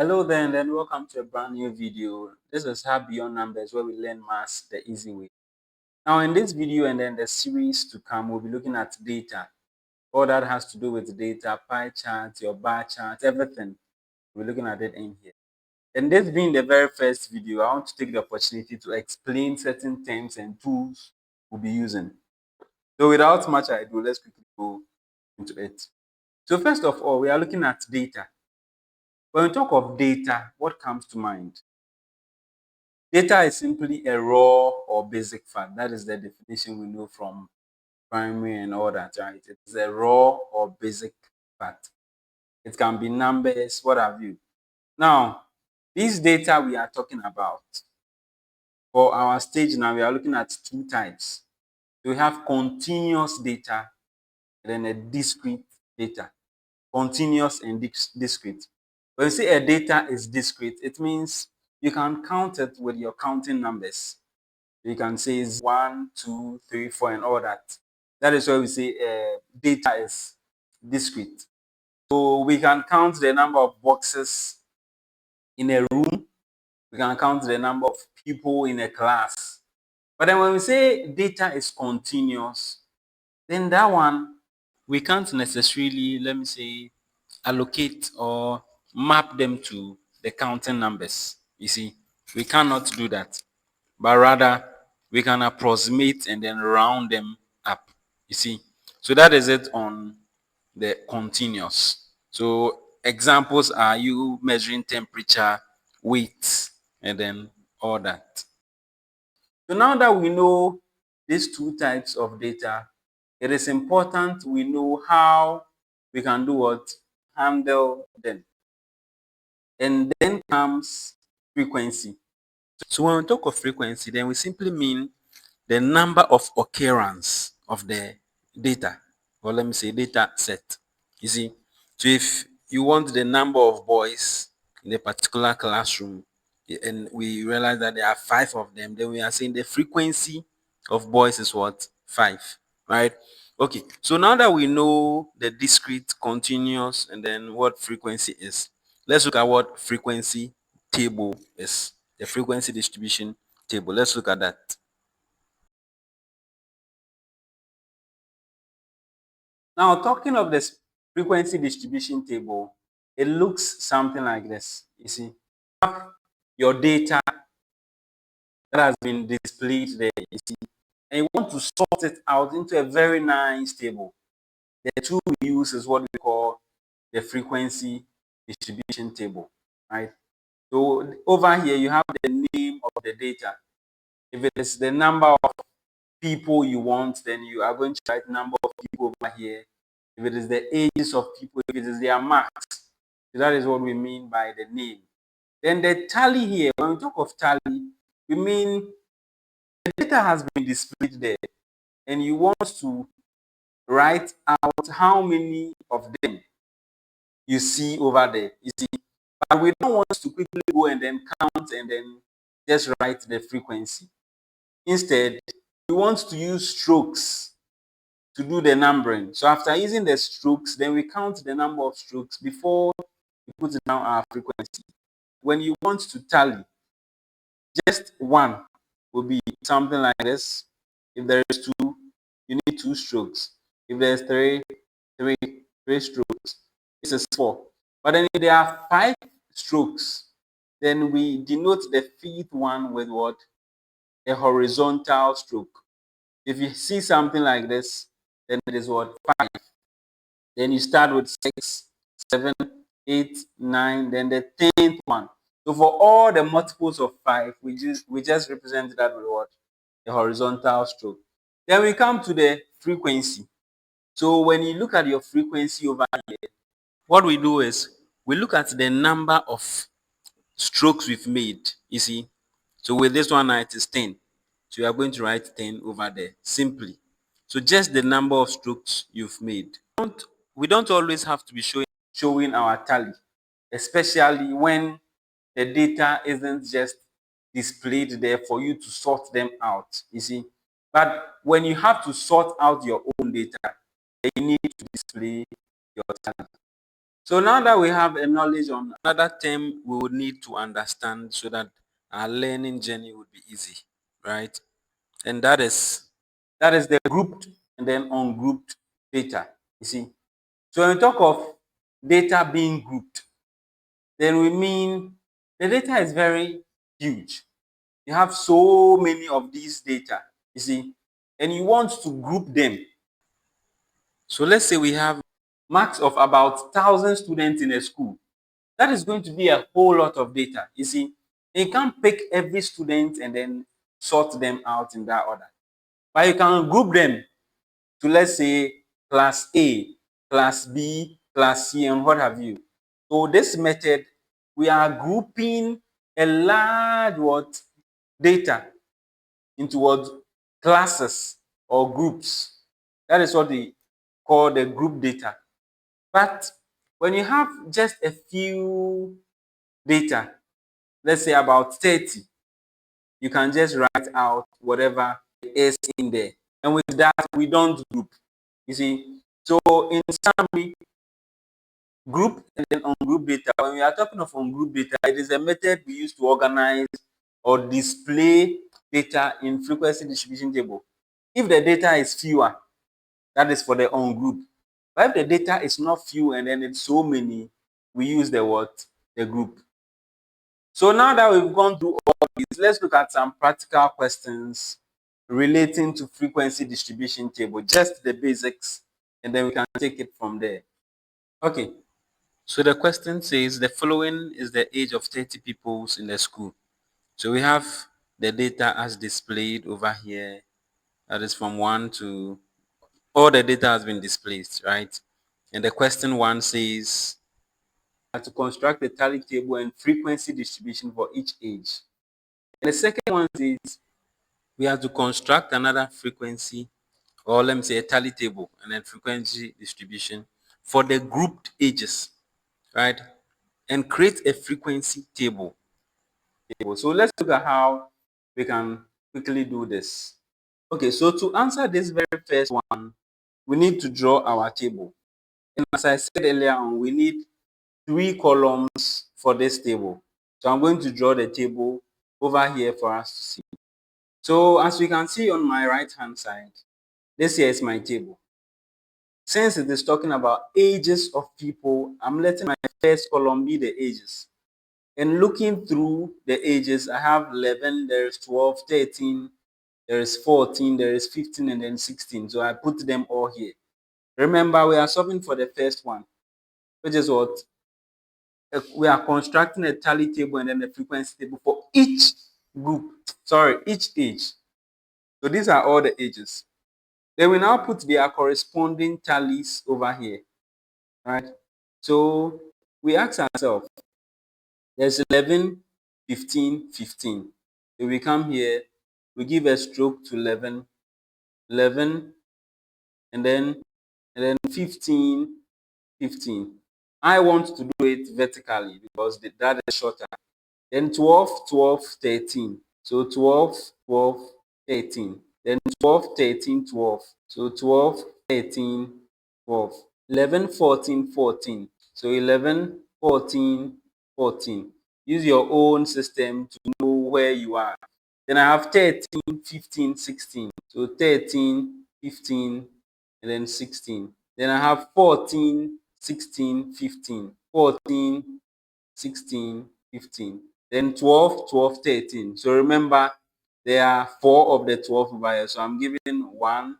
Hello there, and then welcome to a brand new video. This is How Beyond Numbers, where we learn maths the easy way. Now, in this video and then the series to come, we'll be looking at data. All that has to do with data, pie charts, your bar charts, everything. We're looking at it in here. And this being the very first video, I want to take the opportunity to explain certain terms and tools we'll be using. So, without much ado, let's quickly go into it. So, first of all, we are looking at data. When we talk of data, what comes to mind? Data is simply a raw or basic fact. That is the definition we know from primary and all that, right? It's a raw or basic fact. It can be numbers, what have you. Now, this data we are talking about, for our stage now, we are looking at two types. We have continuous data and then a discrete data. Continuous and discrete. When you say a data is discrete, it means you can count it with your counting numbers. You can say it's 1, 2, 3, 4, and all that. That is why we say data is discrete. So we can count the number of boxes in a room. We can count the number of people in a class. But then when we say data is continuous, then that one, we can't necessarily, let me say, allocate or map them to the counting numbers. You see, we cannot do that. But rather, we can approximate and then round them up. You see, so that is it on the continuous. So examples are you measuring temperature, weight, and then all that. So now that we know these two types of data, it is important we know how we can do what? Handle them. And then comes frequency. So when we talk of frequency, then we simply mean the number of occurrence of the data, or let me say data set. You see, so if you want the number of boys in a particular classroom, and we realize that there are 5 of them, then we are saying the frequency of boys is what? 5, right? Okay, so now that we know the discrete, continuous, and then what frequency is, let's look at what frequency table is. The frequency distribution table. Let's look at that. Now, talking of this frequency distribution table, it looks something like this. You see, you have your data that has been displayed there, you see, and you want to sort it out into a very nice table. The tool we use is what we call the frequency distribution table, right? So over here, you have the name of the data. If it is the number of people you want, then you are going to write number of people over here. If it is the ages of people, if it is their marks, so that is what we mean by the name. Then the tally here, when we talk of tally, we mean the data has been displayed there, and you want to write out how many of them you see over there. You see, but we don't want to quickly go and then count and then just write the frequency. Instead, we want to use strokes to do the numbering. So after using the strokes, then we count the number of strokes before we put down our frequency. When you want to tally, just one will be something like this. If there is two, you need two strokes. If there's three strokes. This is four. But then if there are 5 strokes, then we denote the 5th one with what? A horizontal stroke. If you see something like this, then it is what? 5. Then you start with 6, 7, 8, 9, then the 10th one. So for all the multiples of 5, we just represent that with what? The horizontal stroke. Then we come to the frequency. So when you look at your frequency over here, what we do is we look at the number of strokes we've made. You see, so with this one, it is 10. So you are going to write 10 over there simply. So just the number of strokes you've made. We don't always have to be showing our tally, especially when the data isn't just displayed there for you to sort them out. You see, but when you have to sort out your own data, you need to display your tally. So now that we have a knowledge on another term we would need to understand so that our learning journey would be easy, right? And that is the grouped and then ungrouped data. You see, so when we talk of data being grouped, then we mean the data is very huge. You have so many of these data, you see, and you want to group them. So let's say we have max of about 1,000 students in a school. That is going to be a whole lot of data. You see, you can't pick every student and then sort them out in that order. But you can group them to, let's say, class A, class B, class C, and what have you. So this method, we are grouping a large data into what classes or groups. That is what they call the group data. But when you have just a few data, let's say about 30, you can just write out whatever is in there. And with that, we don't group. You see, so in summary, group and then ungroup data. When we are talking of ungroup data, it is a method we use to organize or display data in frequency distribution table. If the data is fewer, that is for the ungroup. But if the data is not few and then it's so many, we use the what? The group. So now that we've gone through all this, let's look at some practical questions relating to frequency distribution table, just the basics, and then we can take it from there. Okay, so the question says the following is the age of 30 pupils in the school. So we have the data as displayed over here. That is from 1 to all the data has been displayed, right? And the question 1 says to construct a tally table and frequency distribution for each age. And the second one is we have to construct another frequency, or let me say a tally table and then frequency distribution for the grouped ages, right? And create a frequency table. So let's look at how we can quickly do this. Okay, so to answer this very first one, we need to draw our table. And as I said earlier on, we need 3 columns for this table. So I'm going to draw the table over here for us to see. So as we can see on my right hand side, this here is my table. Since it is talking about ages of people, I'm letting my first column be the ages. And looking through the ages, I have 11, there is 12, 13, there is 14, there is 15, and then 16. So I put them all here. Remember, we are solving for the first one, which is what? We are constructing a tally table and then a frequency table for each group, each age. So these are all the ages. Then we now put their corresponding tallies over here, right? So we ask ourselves, there's 11, 15, 15. So we come here, we give a stroke to 11, 11, and then 15, 15. I want to do it vertically because that is shorter. Then 12, 12, 13. So 12, 12, 13. Then 12, 13, 12. So 12, 13, 12. 11, 14, 14. So 11, 14, 14. Use your own system to know where you are. Then I have 13, 15, 16. So 13, 15, and then 16. Then I have 14, 16, 15. 14, 16, 15. Then 12, 12, 13. So remember, there are 4 of the 12 over here. So I'm giving 1,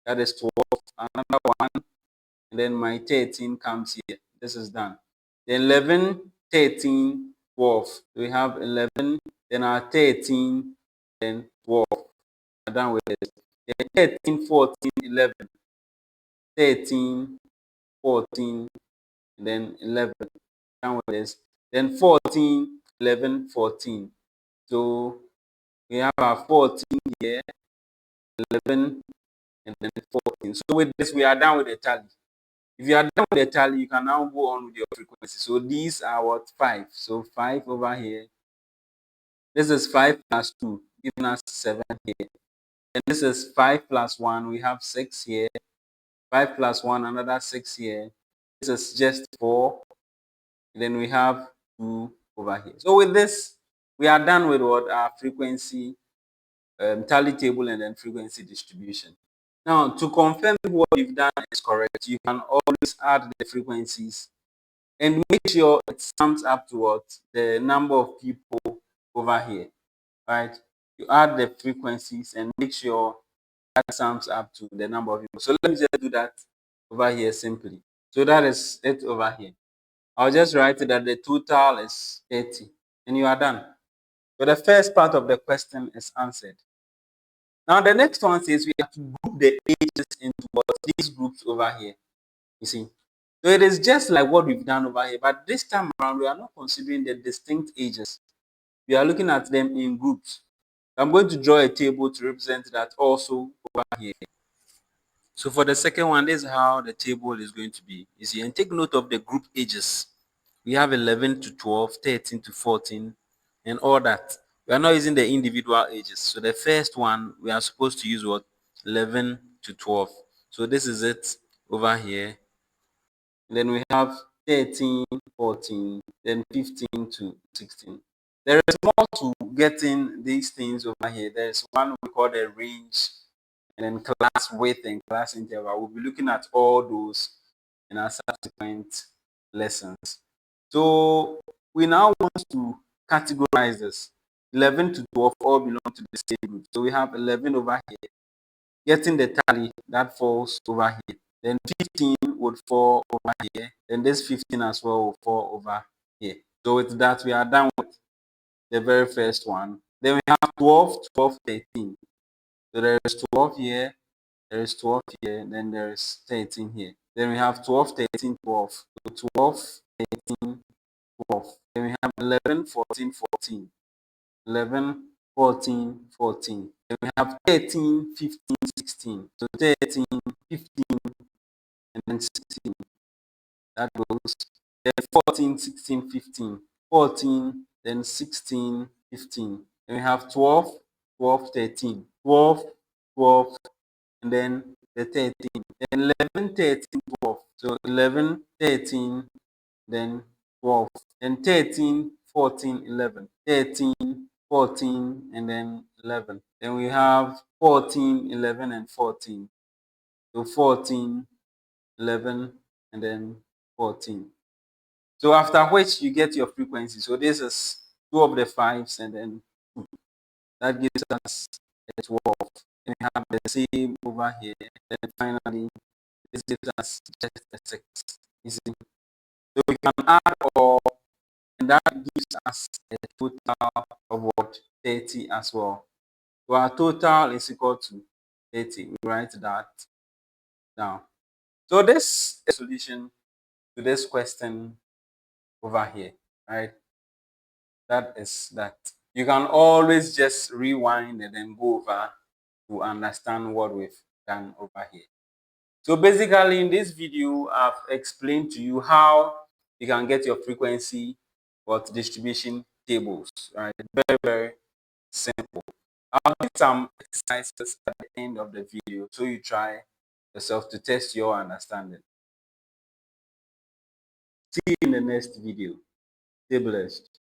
that is 12, another 1, and then my 13 comes here. This is done. Then 11, 13, 12. So we have 11, then our 13, then 12. I'm done with this. Then 13, 14, 11. 13, 14, and then 11. Done with this. Then 14, 11, 14. So we have our 14 here, 11, and then 14. So with this, we are done with the tally. If you are done with the tally, you can now go on with your frequency. So these are what? 5. So 5 over here. This is 5 plus 2, giving us 7 here. And this is 5 plus 1. We have 6 here. 5 plus 1, another 6 here. This is just 4. And then we have 2 over here. So with this, we are done with what our frequency tally table and then frequency distribution. Now, to confirm what you've done is correct, you can always add the frequencies and make sure it sums up to what the number of people over here, right? You add the frequencies and make sure that sums up to the number of people. So let me just do that over here simply. So that is it over here. I'll just write that the total is 30 and you are done. So the first part of the question is answered. Now the next one says we have to group the ages into what these groups over here. You see, so it is just like what we've done over here, but this time around we are not considering the distinct ages. We are looking at them in groups. I'm going to draw a table to represent that also over here. So for the second one, this is how the table is going to be. You see, and take note of the group ages. We have 11 to 12, 13 to 14, and all that. We are not using the individual ages. So the first one, we are supposed to use what? 11 to 12. So this is it over here. And then we have 13, 14, then 15 to 16. There is more to getting these things over here. There's one we call the range, and then class width and class interval. We'll be looking at all those in our subsequent lessons. So we now want to categorize this. 11 to 12 all belong to the same group. So we have 11 over here. Getting the tally, that falls over here. Then 15 would fall over here. Then this 15 as well will fall over here. So with that, we are done with the very first one. Then we have 12, 12, 13. So there is 12 here, there is 12 here, then there is 13 here. Then we have 12, 13, 12. So 12, 13, 12. Then we have 11, 14, 14. 11, 14, 14. Then we have 13, 15, 16. So 13, 15, and then 16. That goes. Then 14, 16, 15. 14, then 16, 15. Then we have 12, 12, 13. 12, 12, and then the 13. Then 11, 13, 12. So 11, 13, then 12. Then 13, 14, 11. 13, 14, and then 11. Then we have 14, 11, and 14. So 14, 11, and then 14. So after which you get your frequency. So this is 2 of the 5s, and then 2. That gives us a 12. And we have the same over here. Then finally, this gives us just a 6. You see? So we can add all, and that gives us a total of what? 30 as well. So our total is equal to 30. We write that down. So this is a solution to this question over here, right? That is that. You can always just rewind and then go over to understand what we've done over here. So basically in this video, I've explained to you how you can get your frequency but distribution tables, right? Very, very simple. I'll do some exercises at the end of the video so you try yourself to test your understanding. See you in the next video. Stay blessed.